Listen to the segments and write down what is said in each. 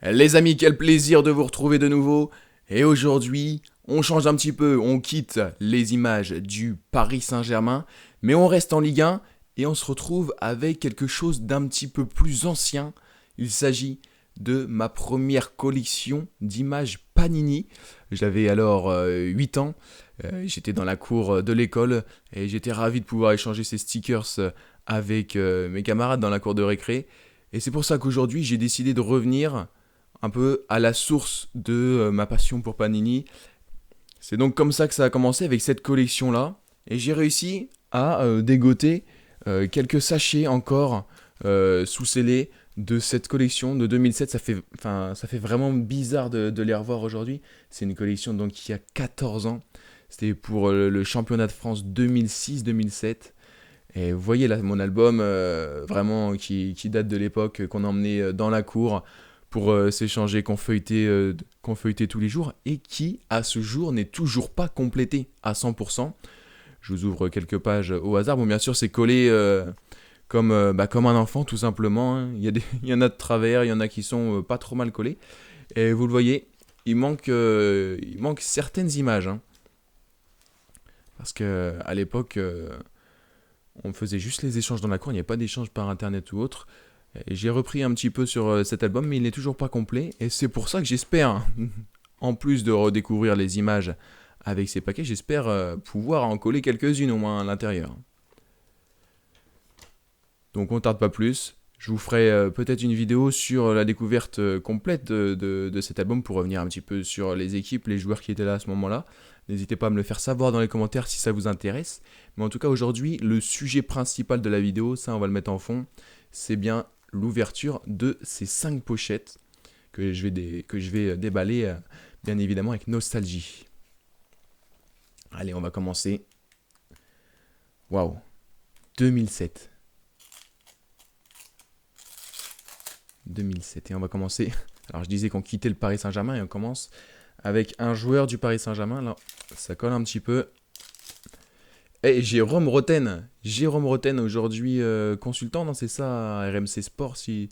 Les amis, quel plaisir de vous retrouver de nouveau. Et aujourd'hui, on change un petit peu, on quitte les images du Paris Saint-Germain, mais on reste en Ligue 1 et on se retrouve avec quelque chose d'un petit peu plus ancien. Il s'agit de ma première collection d'images Panini. J'avais alors 8 ans, j'étais dans la cour de l'école et j'étais ravi de pouvoir échanger ces stickers avec mes camarades dans la cour de récré. Et c'est pour ça qu'aujourd'hui j'ai décidé de revenir un peu à la source de ma passion pour Panini. C'est donc comme ça que ça a commencé avec cette collection-là. Et j'ai réussi à dégoter quelques sachets encore sous scellés de cette collection de 2007. Ça fait vraiment bizarre de les revoir aujourd'hui. C'est une collection donc qui a 14 ans. C'était pour le championnat de France 2006-2007. Et vous voyez là mon album vraiment qui date de l'époque qu'on emmenait dans la cour pour s'échanger, qu'on feuilletait tous les jours et qui à ce jour n'est toujours pas complété à 100%. Je vous ouvre quelques pages au hasard. Bon bien sûr c'est collé comme un enfant tout simplement, hein. Il y en a de travers, il y en a qui sont pas trop mal collés. Et vous le voyez, il manque certaines images, hein. Parce que à l'époque on faisait juste les échanges dans la cour, il n'y avait pas d'échange par internet ou autre. Et j'ai repris un petit peu sur cet album, mais il n'est toujours pas complet. Et c'est pour ça que j'espère, en plus de redécouvrir les images avec ces paquets, j'espère pouvoir en coller quelques-unes au moins à l'intérieur. Donc on ne tarde pas plus. Je vous ferai peut-être une vidéo sur la découverte complète de cet album pour revenir un petit peu sur les équipes, les joueurs qui étaient là à ce moment-là. N'hésitez pas à me le faire savoir dans les commentaires si ça vous intéresse. Mais en tout cas aujourd'hui, le sujet principal de la vidéo, ça on va le mettre en fond, c'est bien l'ouverture de ces 5 pochettes que je vais déballer bien évidemment avec nostalgie. Allez, on va commencer. Waouh, 2007. 2007. Et on va commencer. Alors je disais qu'on quittait le Paris Saint-Germain et on commence avec un joueur du Paris Saint-Germain. Là, ça colle un petit peu. Et Jérôme Roten. Jérôme Roten aujourd'hui consultant, non c'est ça, à RMC Sport si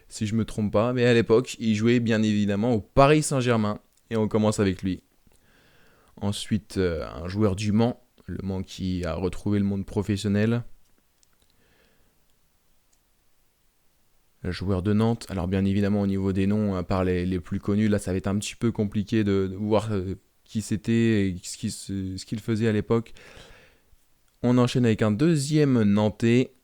je me trompe pas. Mais à l'époque, il jouait bien évidemment au Paris Saint-Germain. Et on commence avec lui. Ensuite, un joueur du Mans. Le Mans qui a retrouvé le monde professionnel. Le joueur de Nantes. Alors bien évidemment au niveau des noms, à part les plus connus, là ça va être un petit peu compliqué de voir qui c'était et ce qu'il faisait à l'époque. On enchaîne avec un deuxième Nantais.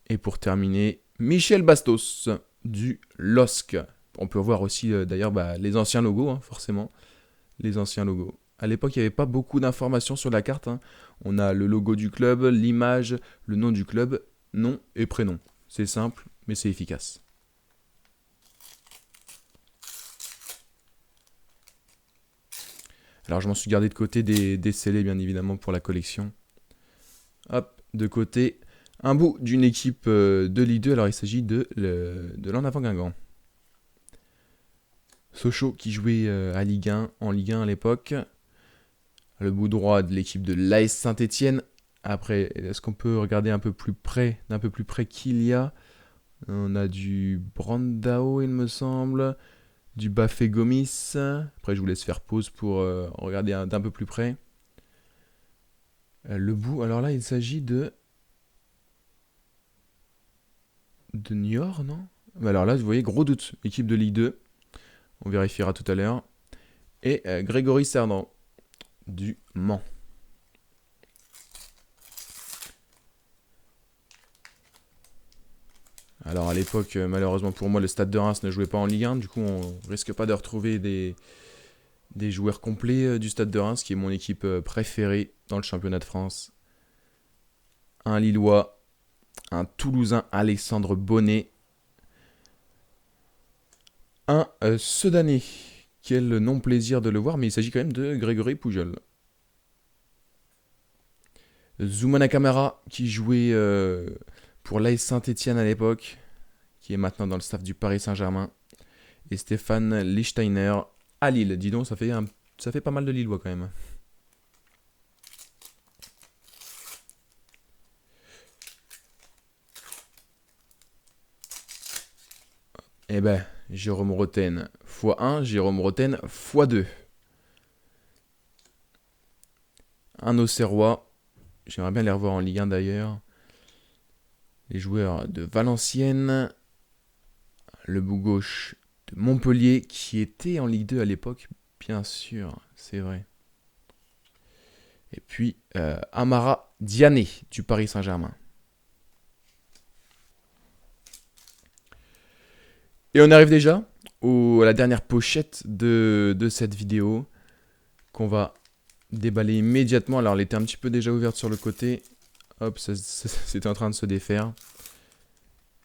Et pour terminer, Michel Bastos du LOSC. On peut voir aussi d'ailleurs les anciens logos, hein, forcément. Les anciens logos. À l'époque, il n'y avait pas beaucoup d'informations sur la carte, hein. On a le logo du club, l'image, le nom du club, nom et prénom. C'est simple, mais c'est efficace. Alors je m'en suis gardé de côté des scellés bien évidemment pour la collection. Hop, de côté, un bout d'une équipe de Ligue 2. Alors il s'agit de l'En Avant Guingamp. Sochaux qui jouait à Ligue 1, en Ligue 1 à l'époque. Le bout droit de l'équipe de l'AS Saint-Etienne. Après, est-ce qu'on peut regarder d'un peu plus près qui il y a? On a du Brandao, il me semble. Du Bafé Gomis. Après, je vous laisse faire pause pour regarder d'un peu plus près. Le bout, alors là, il s'agit de Niort, non? Alors là, vous voyez, gros doute. Équipe de Ligue 2. On vérifiera tout à l'heure. Et Grégory Cerdan du Mans. Alors à l'époque, malheureusement pour moi, le Stade de Reims ne jouait pas en Ligue 1. Du coup, on risque pas de retrouver des joueurs complets du Stade de Reims, qui est mon équipe préférée dans le championnat de France. Un Lillois, un Toulousain, Alexandre Bonnet. Un Sedanais. Quel non-plaisir de le voir, mais il s'agit quand même de Grégory Poujol. Zoumana Camara, qui jouait pour l'AS Saint-Etienne à l'époque, qui est maintenant dans le staff du Paris Saint-Germain. Et Stéphane Lichtsteiner à Lille. Dis donc, ça fait pas mal de Lillois quand même. Eh ben, Jérôme Roten x1, Jérôme Roten x2. Un Auxerrois. J'aimerais bien les revoir en Ligue 1 d'ailleurs. Les joueurs de Valenciennes. Le bout gauche de Montpellier qui était en Ligue 2 à l'époque. Bien sûr, c'est vrai. Et puis Amara Diané du Paris Saint-Germain. Et on arrive déjà à la dernière pochette de cette vidéo qu'on va déballer immédiatement. Alors, elle était un petit peu déjà ouverte sur le côté. Hop, c'était en train de se défaire.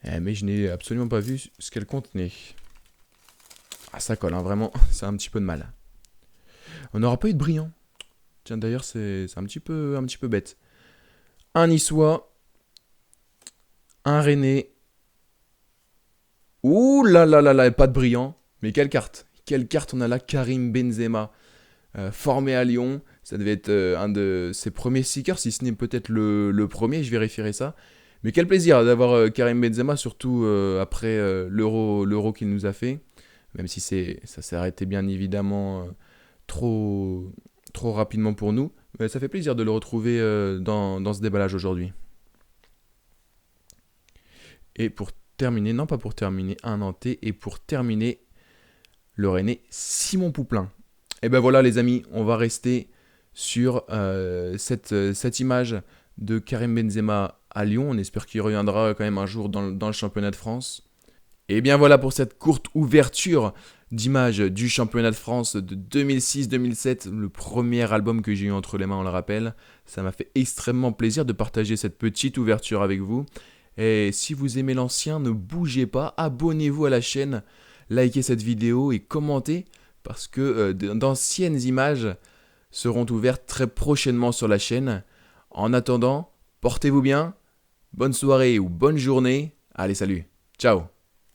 Mais je n'ai absolument pas vu ce qu'elle contenait. Ah, ça colle, hein, vraiment, c'est un petit peu de mal. On n'aura pas eu de brillant. Tiens, d'ailleurs, c'est un petit peu bête. Un Niçois. Un Rennais. Ouh là là là là, pas de brillant. Mais quelle carte. Quelle carte on a là, Karim Benzema. Formé à Lyon. Ça devait être un de ses premiers stickers, si ce n'est peut-être le premier, je vérifierai ça. Mais quel plaisir d'avoir Karim Benzema, surtout après l'euro qu'il nous a fait. Même si ça s'est arrêté bien évidemment trop rapidement pour nous. Mais ça fait plaisir de le retrouver dans ce déballage aujourd'hui. Et pour terminer, non pas pour terminer, un Nantais. Et pour terminer, le Rennais Simon Pouplin. Et ben voilà les amis, on va rester sur cette image de Karim Benzema à Lyon. On espère qu'il reviendra quand même un jour dans le championnat de France. Et bien voilà pour cette courte ouverture d'images du championnat de France de 2006-2007, le premier album que j'ai eu entre les mains, on le rappelle. Ça m'a fait extrêmement plaisir de partager cette petite ouverture avec vous. Et si vous aimez l'ancien, ne bougez pas, abonnez-vous à la chaîne, likez cette vidéo et commentez parce que d'anciennes images seront ouvertes très prochainement sur la chaîne. En attendant, portez-vous bien, bonne soirée ou bonne journée. Allez, salut, ciao.